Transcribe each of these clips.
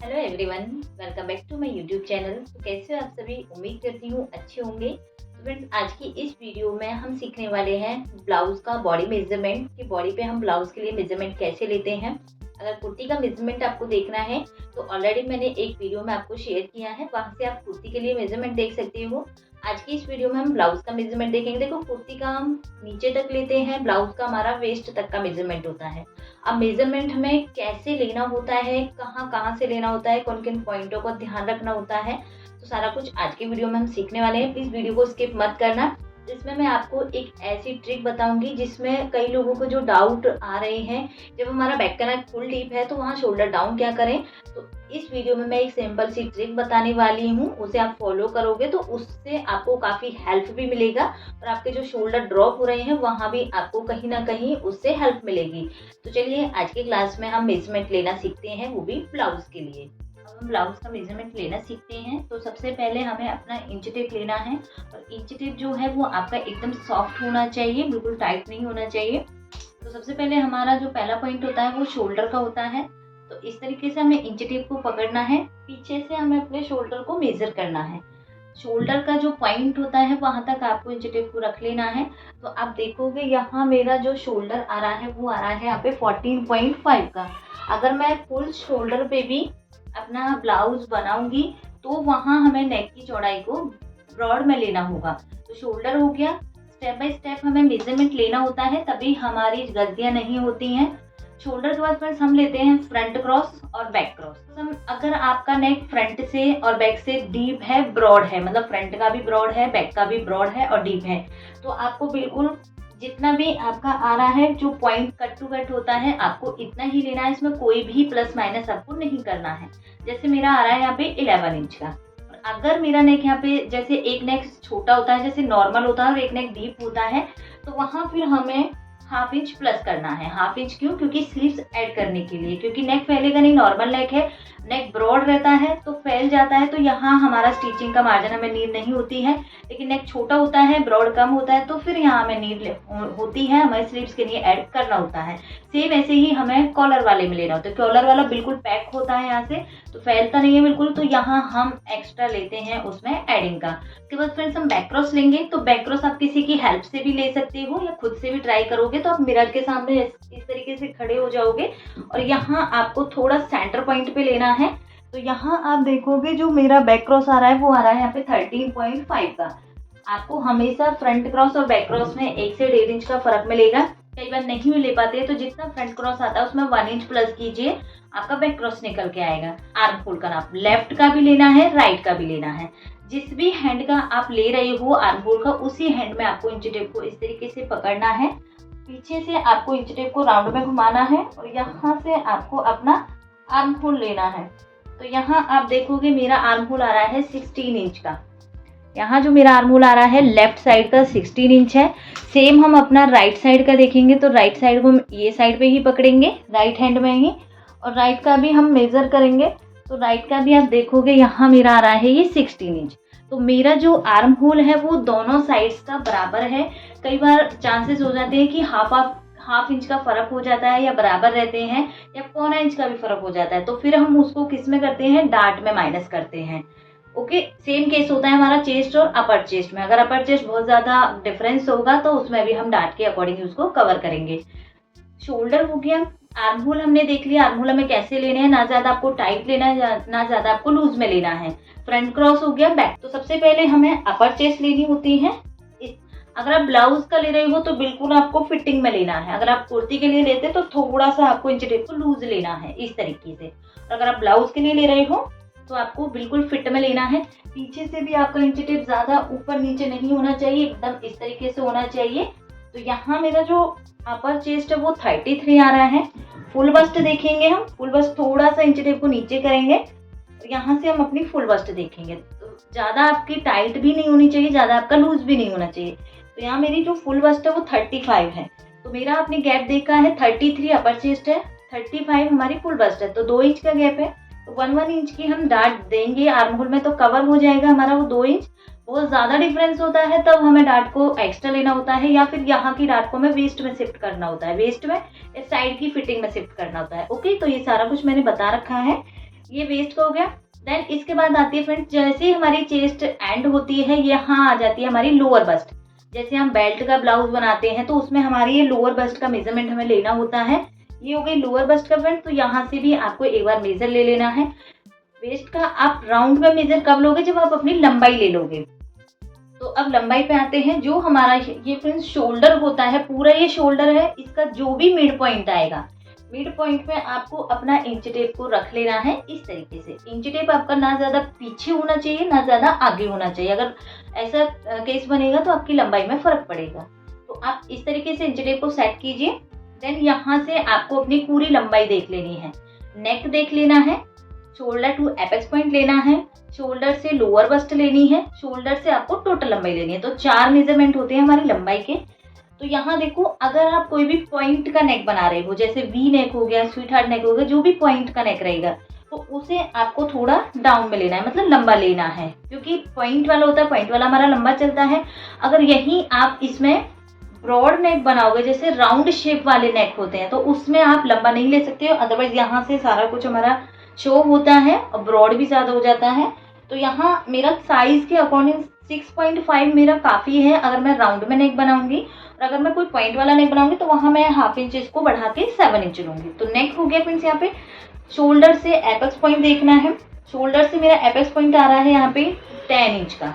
Hello everyone, welcome back to my YouTube channel. तो कैसे हो आप सभी? उम्मीद करती हूँ अच्छे होंगे। तो फ्रेंड्स, आज की इस वीडियो में हम सीखने वाले हैं ब्लाउज का बॉडी मेजरमेंट, कि बॉडी पे हम ब्लाउज के लिए मेजरमेंट कैसे लेते हैं। अगर कुर्ती का मेजरमेंट आपको देखना है तो ऑलरेडी मैंने एक वीडियो में आपको शेयर किया है, वहाँ से आप कुर्ती के लिए मेजरमेंट देख सकते हो। आज की इस वीडियो में हम ब्लाउज का मेजरमेंट देखेंगे। देखो, कुर्ती का हम नीचे तक लेते हैं, ब्लाउज का हमारा वेस्ट तक का मेजरमेंट होता है। अब मेजरमेंट हमें कैसे लेना होता है, कहाँ कहाँ से लेना होता है, कौन किन पॉइंटों का ध्यान रखना होता है, तो सारा कुछ आज की वीडियो में हम सीखने वाले हैं। प्लीज वीडियो को स्किप मत करना। इसमें मैं आपको एक ऐसी ट्रिक बताऊंगी जिसमें कई लोगों को जो डाउट आ रहे हैं, जब हमारा बैक का नेक फुल डीप है तो वहाँ शोल्डर डाउन क्या करें। तो इस वीडियो में मैं एक सिंपल सी ट्रिक बताने वाली हूँ, उसे आप फॉलो करोगे तो उससे आपको काफ़ी हेल्प भी मिलेगा और आपके जो शोल्डर ड्रॉप हो रहे हैं वहाँ भी आपको कहीं ना कहीं उससे हेल्प मिलेगी। तो चलिए आज की क्लास में हम मेजरमेंट लेना सीखते हैं, वो भी ब्लाउज के लिए। अब हम ब्लाउज का मेजरमेंट लेना सीखते हैं तो सबसे पहले हमें अपना इंच टेप लेना है। और इंच टेप जो है वो आपका एकदम सॉफ्ट होना चाहिए, बिल्कुल टाइट नहीं होना चाहिए। तो सबसे पहले हमारा जो पहला पॉइंट होता है वो शोल्डर का होता है। तो इस तरीके से हमें इंच टेप को पकड़ना है, पीछे से हमें अपने शोल्डर को मेजर करना है। शोल्डर का जो पॉइंट होता है वहां तक आपको इंच टेप को रख लेना है। तो आप देखोगे यहाँ मेरा जो शोल्डर आ रहा है वो आ रहा है यहाँ पे 14.5 का। अगर मैं फुल शोल्डर पे भी अपना ब्लाउज बनाऊंगी तो वहाँ हमें नेक की चौड़ाई को ब्रॉड में लेना होगा। तो शोल्डर हो गया, स्टेप बाय स्टेप हमें मेजरमेंट लेना होता है, तभी हमारी गलतियां नहीं होती हैं। शोल्डर के बाद फ्रेंड्स हम लेते हैं फ्रंट क्रॉस और बैक क्रॉस। अगर आपका नेक फ्रंट से और बैक से डीप है, ब्रॉड है, मतलब फ्रंट का भी ब्रॉड है, बैक का भी ब्रॉड है और डीप है, तो आपको बिल्कुल जितना भी आपका आ रहा है जो पॉइंट कट टू कट होता है आपको इतना ही लेना है। इसमें कोई भी प्लस माइनस आपको नहीं करना है। जैसे मेरा आ रहा है यहाँ पे 11 इंच का। अगर मेरा नेक यहाँ पे जैसे एक नेक छोटा होता है, जैसे नॉर्मल होता है, और एक नेक डीप होता है, तो वहाँ फिर हमें हाफ इंच प्लस करना है। हाफ इंच क्यों? क्योंकि स्लीव्स ऐड करने के लिए, क्योंकि नेक फैलेगा नहीं, नॉर्मल नेक है, नेक ब्रॉड रहता है तो फैल जाता है, तो यहाँ हमारा स्टिचिंग का मार्जिन हमें नीड नहीं होती है। लेकिन नेक छोटा होता है, ब्रॉड कम होता है, तो फिर यहाँ हमें नीड होती है, हमें स्लीव्स के लिए ऐड करना होता है। सेम ऐसे ही हमें कॉलर वाले में लेना होता है। कॉलर वाला बिल्कुल पैक होता है, यहाँ से तो फैलता नहीं है बिल्कुल, तो यहाँ हम एक्स्ट्रा लेते हैं उसमें एडिंग का। उसके बाद फ्रेंड्स हम बैक क्रॉस लेंगे। तो बैक क्रॉस आप किसी की हेल्प से भी ले सकते हो या खुद से भी ट्राई करोगे। तो आप मिरर के सामने इस तरीके से खड़े हो जाओगे और यहाँ आपको थोड़ा सेंटर पॉइंट पे लेना है। तो यहाँ आप देखोगे जो मेरा बैक क्रॉस आ रहा है वो आ रहा है यहाँ पे 13.5 का। आपको हमेशा फ्रंट क्रॉस और बैक क्रॉस में 1 से 1.5 इंच का फर्क मिलेगा। कई बार नहीं भी ले पाते हैं तो जितना फ्रंट क्रॉस आता है उसमें 1 इंच प्लस कीजिए, आपका बैक क्रॉस निकल के आएगा। आर्म होल का नाप लेफ्ट का भी लेना है, राइट का भी लेना है। जिस भी हैंड का आप ले रहे हो आर्म होल का, उसी हैंड में आपको इंच टेप को इस तरीके से पकड़ना है। पीछे से आपको इंच टेप को राउंड में घुमाना है और यहाँ से आपको अपना आर्म होल लेना है। तो यहाँ आप देखोगे मेरा आर्म होल आ रहा है 16 इंच का। यहाँ जो मेरा आर्म होल आ रहा है लेफ्ट साइड का 16 इंच है। सेम हम अपना राइट साइड का देखेंगे तो राइट साइड को हम ये साइड पे ही पकड़ेंगे, राइट हैंड में ही, और राइट का भी हम मेजर करेंगे। तो राइट का भी आप देखोगे यहाँ मेरा आ रहा है ये 16 इंच। तो मेरा जो आर्म होल है वो दोनों साइड्स का बराबर है। कई बार चांसेस हो जाते हैं कि हाफ इंच का फर्क हो जाता है, या बराबर रहते हैं, या पौना इंच का भी फर्क हो जाता है। तो फिर हम उसको किस में करते हैं? डार्ट में माइनस करते हैं। ओके, सेम केस होता है हमारा चेस्ट और अपर चेस्ट में। अगर अपर चेस्ट बहुत ज्यादा डिफरेंस होगा तो उसमें भी हम डार्ट के अकॉर्डिंग उसको कवर करेंगे। शोल्डर हो गया, आर्म होल हमने देख लिया। आर्म होल हमें कैसे लेने हैं, ना ज्यादा आपको टाइट लेना है, ना ज्यादा आपको लूज में लेना है। फ्रंट क्रॉस हो गया, बैक। तो सबसे पहले हमें अपर चेस्ट लेनी होती है। अगर आप ब्लाउज का ले रहे हो तो बिल्कुल आपको फिटिंग में लेना है। अगर आप कुर्ती के लिए लेते तो थोड़ा सा आपको इंच टेप को लूज लेना है इस तरीके से। और अगर आप ब्लाउज के लिए ले रहे हो तो आपको बिल्कुल फिट में लेना है। पीछे से भी आपका इंच टेप ज्यादा ऊपर नीचे नहीं होना चाहिए, एकदम इस तरीके से होना चाहिए। तो यहाँ मेरा जो अपर चेस्ट है वो 33 आ रहा है। फुल बस्ट देखेंगे हम, फुल बस्ट थोड़ा सा इंच टेप को नीचे करेंगे, यहाँ से हम अपनी फुल बस्ट देखेंगे। तो ज्यादा आपकी टाइट भी नहीं होनी चाहिए, ज्यादा आपका लूज भी नहीं होना चाहिए। तो यहाँ मेरी जो फुल बस्ट है वो 35 है। तो मेरा आपने गैप देखा है 33 अपर चेस्ट है, 35 हमारी फुल बस्ट है, तो 2 इंच का गैप है। तो 1 इंच की हम डार्ट देंगे आर्म होल में तो कवर हो जाएगा हमारा वो 2 इंच। बहुत ज्यादा डिफरेंस होता है तब हमें डार्ट को एक्स्ट्रा लेना होता है, या फिर यहाँ की डार्ट को हमें वेस्ट में शिफ्ट करना होता है, वेस्ट में इस साइड की फिटिंग में शिफ्ट करना होता है। ओके, तो ये सारा कुछ मैंने बता रखा है। ये वेस्ट का हो गया। देन इसके बाद आती है फ्रेंड्स, जैसे हमारी चेस्ट एंड होती है यहाँ आ जाती है हमारी लोअर बस्ट। जैसे हम बेल्ट का ब्लाउज बनाते हैं तो उसमें हमारी ये लोअर बस्ट का मेजरमेंट हमें लेना होता है। ये हो गई लोअर बस्ट का फ्रेंड्स, तो यहाँ से भी आपको एक बार मेजर ले लेना है। वेस्ट का आप राउंड में मेजर कब लोगे, जब आप अपनी लंबाई ले लोगे। तो अब लंबाई पे आते हैं। जो हमारा ये फ्रेंड्स शोल्डर होता है, पूरा ये शोल्डर है, इसका जो भी मिड पॉइंट आएगा, मिड पॉइंट पे आपको अपना इंच टेप को रख लेना है इस तरीके से। इंच टेप आपका ना ज्यादा पीछे होना चाहिए ना ज्यादा आगे होना चाहिए। अगर ऐसा केस बनेगा तो आपकी लंबाई में फर्क पड़ेगा। तो आप इस तरीके से इंच टेप को सेट कीजिए। देन यहाँ से आपको अपनी पूरी लंबाई देख लेनी है। नेक देख लेना है, शोल्डर टू एपेक्स पॉइंट लेना है, शोल्डर से लोअर बस्ट लेनी है, शोल्डर से आपको टोटल लंबाई लेनी है। तो 4 मेजरमेंट होते हैं हमारी लंबाई के। तो यहाँ देखो, अगर आप कोई भी पॉइंट का नेक बना रहे हो, जैसे वी नेक हो गया, स्वीट हार्ट नेक हो गया, जो भी पॉइंट का नेक रहेगा, तो उसे आपको थोड़ा डाउन में लेना है, मतलब लंबा लेना है, क्योंकि पॉइंट वाला होता है, पॉइंट वाला हमारा लंबा चलता है। अगर यही आप इसमें ब्रॉड नेक बनाओगे, जैसे राउंड शेप वाले नेक होते हैं, तो उसमें आप लंबा नहीं ले सकते हो। अदरवाइज यहाँ से सारा कुछ हमारा शो होता है और ब्रॉड भी ज्यादा हो जाता है। तो यहाँ मेरा साइज के अकॉर्डिंग 6.5 मेरा काफी है अगर मैं राउंड में नेक बनाऊंगी। और अगर मैं कोई पॉइंट वाला नेक बनाऊंगी तो वहां मैं हाफ इंच इसको बढ़ा के 7 इंच लूंगी। तो नेक हो गया फ्रेंड्स। यहाँ पे शोल्डर से एपेक्स पॉइंट देखना है। शोल्डर से मेरा एपेक्स पॉइंट आ रहा है यहाँ पे 10 इंच का,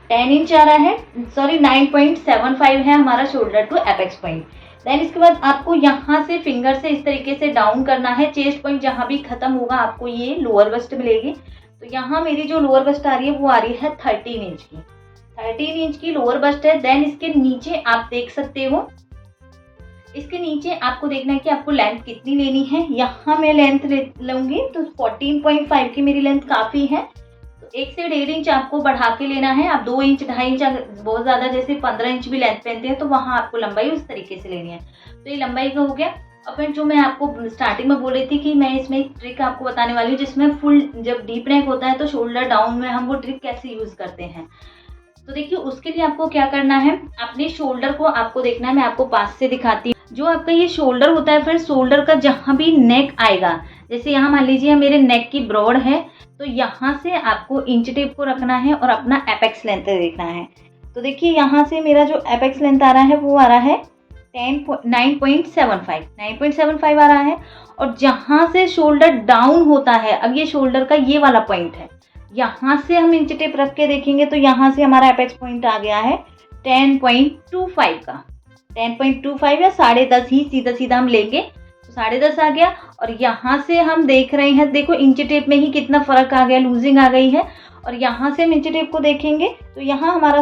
10 इंच आ रहा है, सॉरी 9.75 है हमारा shoulder to apex point. Then इसके बाद आपको यहाँ से फिंगर से इस तरीके से डाउन करना है। चेस्ट पॉइंट जहाँ भी खत्म होगा आपको ये लोअर बस्ट मिलेगी। तो यहाँ मेरी जो लोअर बस्ट आ रही है वो आ रही है 13 इंच की, 13 इंच की लोअर बस्ट है। देन इसके नीचे आप देख सकते हो, इसके नीचे आपको देखना है कि आपको लेंथ कितनी लेनी है। यहाँ मैं लेंथ लूंगी तो 14.5 की मेरी लेंथ काफी है। तो 1 से 1.5 इंच आपको बढ़ा के लेना है। आप 2 इंच 2.5 इंच बहुत ज्यादा, जैसे 15 इंच भी लेंथ पहनते हैं तो वहां आपको लंबाई उस तरीके से लेनी है। तो ये लंबाई का हो गया। और फिर जो मैं आपको स्टार्टिंग में बोल रही थी कि मैं इसमें एक ट्रिक आपको बताने वाली हूँ, जिसमें फुल जब डीप नेक होता है तो शोल्डर डाउन में हम वो ट्रिक कैसे यूज करते हैं। तो देखिए, उसके लिए आपको क्या करना है, अपने शोल्डर को आपको देखना है। मैं आपको पास से दिखाती हूँ। जो आपका ये शोल्डर होता है, फिर शोल्डर का जहाँ भी नेक आएगा, जैसे यहाँ मान लीजिए मेरे नेक की ब्रॉड है, तो यहाँ से आपको इंच टेप को रखना है और अपना एपेक्स लेंथ देखना है। तो देखिए, यहाँ से मेरा जो एपेक्स लेंथ आ रहा है वो आ रहा है 9.75 आ रहा है। और जहाँ से शोल्डर डाउन होता है, अब ये शोल्डर का ये वाला पॉइंट है, यहाँ से हम इंच टेप रख के देखेंगे तो यहाँ से हमारा एपेक्स पॉइंट आ गया है 10.25 का, 10.25 या 10.5 ही सीधा सीधा हम लेंगे तो 10.5 आ गया। और यहाँ से हम देख रहे हैं, देखो इंच टेप में ही कितना फर्क आ गया, लूजिंग आ गई है। और यहाँ से हम इंच टेप को देखेंगे तो यहाँ हमारा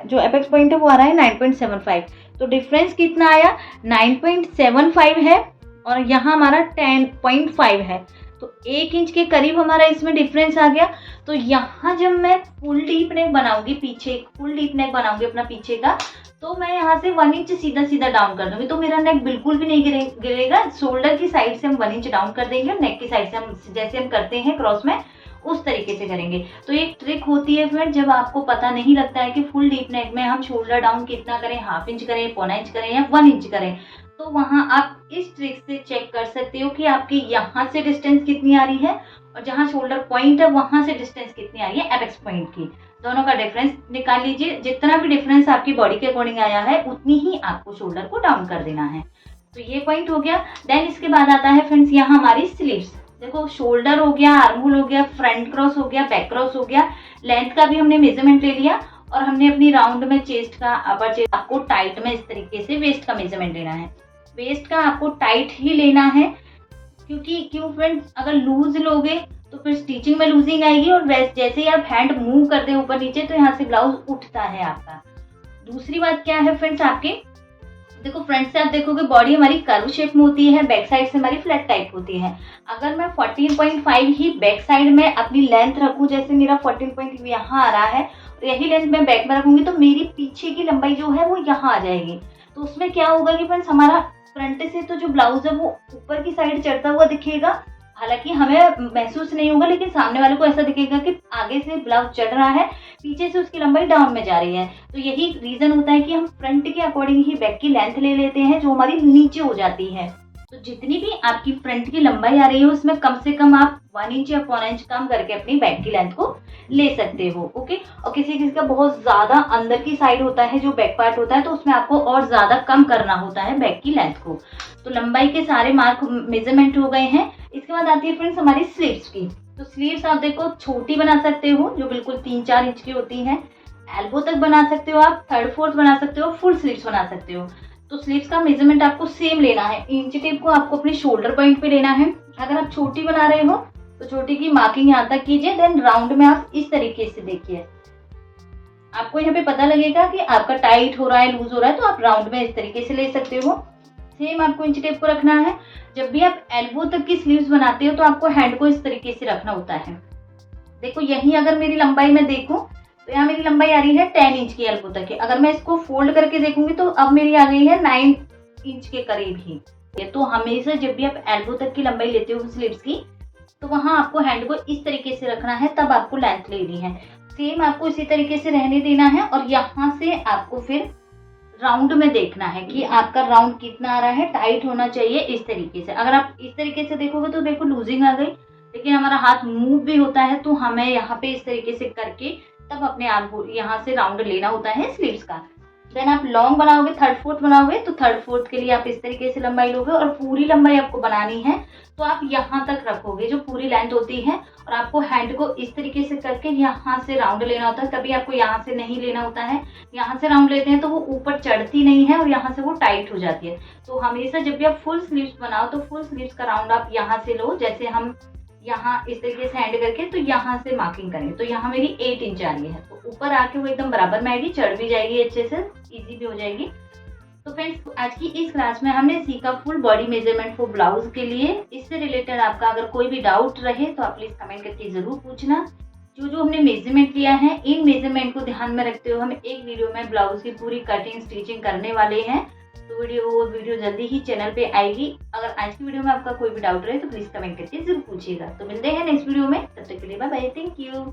जो एपेक्स पॉइंट है वो आ रहा है 9.75। तो डिफरेंस कितना आया, 9.75 है और यहाँ हमारा 10.5 है। तो 1 इंच के करीब हमारा इसमें डिफरेंस आ गया। तो यहाँ जब मैं फुल डीप नेक बनाऊंगी, पीछे फुल डीप नेक बनाऊंगी अपना पीछे का, तो मैं यहाँ से 1 इंच सीधा सीधा डाउन कर दूंगी, तो मेरा नेक बिल्कुल भी नहीं गिरेगा। शोल्डर की साइड से हम 1 इंच डाउन कर देंगे और नेक की साइड से हम जैसे हम करते हैं क्रॉस में उस तरीके से करेंगे। तो एक ट्रिक होती है फिर, जब आपको पता नहीं लगता है कि फुल डीप नेक में हम शोल्डर डाउन कितना करें, हाफ इंच करें, 1.25 इंच करें या 1 इंच करें, तो वहां आप इस ट्रिक से चेक कर सकते हो कि आपकी यहाँ से डिस्टेंस कितनी आ रही है और जहाँ शोल्डर पॉइंट है वहां से डिस्टेंस कितनी आ रही है एपेक्स पॉइंट की। दोनों का डिफरेंस निकाल लीजिए। जितना भी डिफरेंस आपकी बॉडी के अकॉर्डिंग आया है उतनी ही आपको शोल्डर को डाउन कर देना है। तो ये पॉइंट हो गया। देन इसके बाद आता है फ्रेंड्स यहाँ हमारी स्लीव्स। देखो, शोल्डर हो गया, आर्म होल हो गया, फ्रंट क्रॉस हो गया, बैक क्रॉस हो गया, लेंथ का भी हमने मेजरमेंट ले लिया और हमने अपनी राउंड में चेस्ट का, अपर चेस्ट आपको टाइट में इस तरीके से वेस्ट का मेजरमेंट लेना है। वेस्ट का आपको टाइट ही लेना है, क्योंकि क्यों फ्रेंड्स, अगर लूज लोगे तो फिर स्टिचिंग में लूजिंग आएगी और जैसे ही आप हैंड मूव करते हैं ऊपर नीचे तो यहाँ से ब्लाउज उठता है आपका। दूसरी बात क्या है फ्रेंड्स, आपकी देखो फ्रंट से आप देखोगे बॉडी हमारी कर्व शेप में होती है, बैक साइड से हमारी फ्लैट टाइप होती है। अगर मैं 14.5 ही बैक साइड में अपनी लेंथ रखूं, जैसे मेरा 14.5 यहाँ आ रहा है और यही लेंथ मैं बैक में रखूंगी, तो मेरी पीछे की लंबाई जो है वो यहाँ आ जाएगी। तो उसमें क्या होगा कि फ्रेंड्स, हमारा फ्रंट से तो जो ब्लाउज है वो ऊपर की साइड चढ़ता हुआ दिखेगा, हालांकि हमें महसूस नहीं होगा, लेकिन सामने वाले को ऐसा दिखेगा कि आगे से ब्लाउज चढ़ रहा है, पीछे से उसकी लंबाई डाउन में जा रही है। तो यही रीजन होता है कि हम फ्रंट के अकॉर्डिंग ही बैक की लेंथ ले लेते हैं जो हमारी नीचे हो जाती है। तो जितनी भी आपकी फ्रंट की लंबाई आ रही है उसमें कम से कम आप 1 इंच या पौना इंच कम करके अपनी बैक की लेंथ को ले सकते हो। ओके, और किसी किसी का बहुत ज्यादा अंदर की साइड होता है जो बैक पार्ट होता है, तो उसमें आपको और ज्यादा कम करना होता है बैक की लेंथ को। तो लंबाई के सारे मार्क मेजरमेंट हो गए हैं। इसके बाद आती है फ्रेंड्स हमारी स्लीव्स की। तो स्लीव्स आप देखो छोटी बना सकते हो जो बिल्कुल 3-4 इंच की होती है, एल्बो तक बना सकते हो आप, 3/4 बना सकते हो, फुल स्लीव्स बना सकते हो। तो स्लीव्स का मेजरमेंट आपको सेम लेना है। इंच टेप को आपको अपनी शोल्डर पॉइंट पे लेना है। अगर आप छोटी बना रहे हो तो छोटी की मार्किंग यहाँ तक कीजिए, देन राउंड में आप इस तरीके से देखिए, आपको यहाँ पे पता लगेगा कि आपका टाइट हो रहा है, लूज हो रहा है, तो आप राउंड में इस तरीके से ले सकते हो। सेम आपको इंच टेप को रखना है। जब भी आप एल्बो तक की स्लीव्स बनाते हो तो आपको हैंड को इस तरीके से रखना होता है। देखो यही अगर मेरी लंबाई में देखूं तो यहाँ मेरी लंबाई आ रही है 10 इंच की एल्बो तक की। अगर मैं इसको फोल्ड करके देखूंगी तो अब मेरी आ गई है 9 इंच के करीब ही। तो हमेशा जब भी आप एल्बो तक की लंबाई लेते हो स्लीव्स की, तो वहां आपको हैंड को इस तरीके से रखना है, तब आपको लेंथ लेनी है। सेम आपको इसी तरीके से रहने देना है और यहाँ से आपको फिर राउंड में देखना है कि आपका राउंड कितना आ रहा है, टाइट होना चाहिए इस तरीके से। अगर आप इस तरीके से देखोगे तो देखो लूजिंग आ गई, लेकिन हमारा हाथ मूव भी होता है, तो हमें यहाँ पे इस तरीके से करके तब अपने आप को यहाँ से राउंड लेना होता है स्लीव्स का। देन आप लॉन्ग बनाओगे, 3/4 बनाओगे, तो 3/4 के लिए आप इस तरीके से लंबाई लोगे और पूरी लंबाई आपको बनानी है तो आप यहाँ तक रखोगे जो पूरी लेंथ होती है, और आपको हैंड को इस तरीके से करके यहाँ से राउंड लेना होता है। कभी आपको यहाँ से नहीं लेना होता है, यहाँ से राउंड लेते हैं तो वो ऊपर चढ़ती नहीं है और यहाँ से वो टाइट हो जाती है। तो हमेशा जब भी आप फुल स्लीव्स बनाओ तो फुल स्लीव्स का राउंड आप यहाँ से लो, जैसे हम यहाँ इस तरीके से हैंड करके तो यहाँ से मार्किंग करें, तो यहाँ मेरी 8 इंच आ रही है, तो ऊपर आके वो एकदम बराबर में आएगी, चढ़ भी जाएगी अच्छे से, इजी भी हो जाएगी। तो फ्रेंड्स आज की इस क्लास में हमने सीखा full body measurement for blouse के लिए। इससे रिलेटेड आपका अगर कोई भी डाउट रहे तो आप प्लीज कमेंट करके जरूर पूछना। जो जो हमने मेजरमेंट लिया है, इन मेजरमेंट को ध्यान में रखते हुए हम एक वीडियो में ब्लाउज की पूरी कटिंग स्टिचिंग करने वाले हैं। तो वीडियो जल्दी ही चैनल पे आएगी। अगर आज की वीडियो में आपका कोई भी डाउट रहे तो प्लीज कमेंट करके जरूर पूछिएगा। तो मिलते हैं नेक्स्ट वीडियो में, तब तक के लिए बाय बाय, थैंक यू।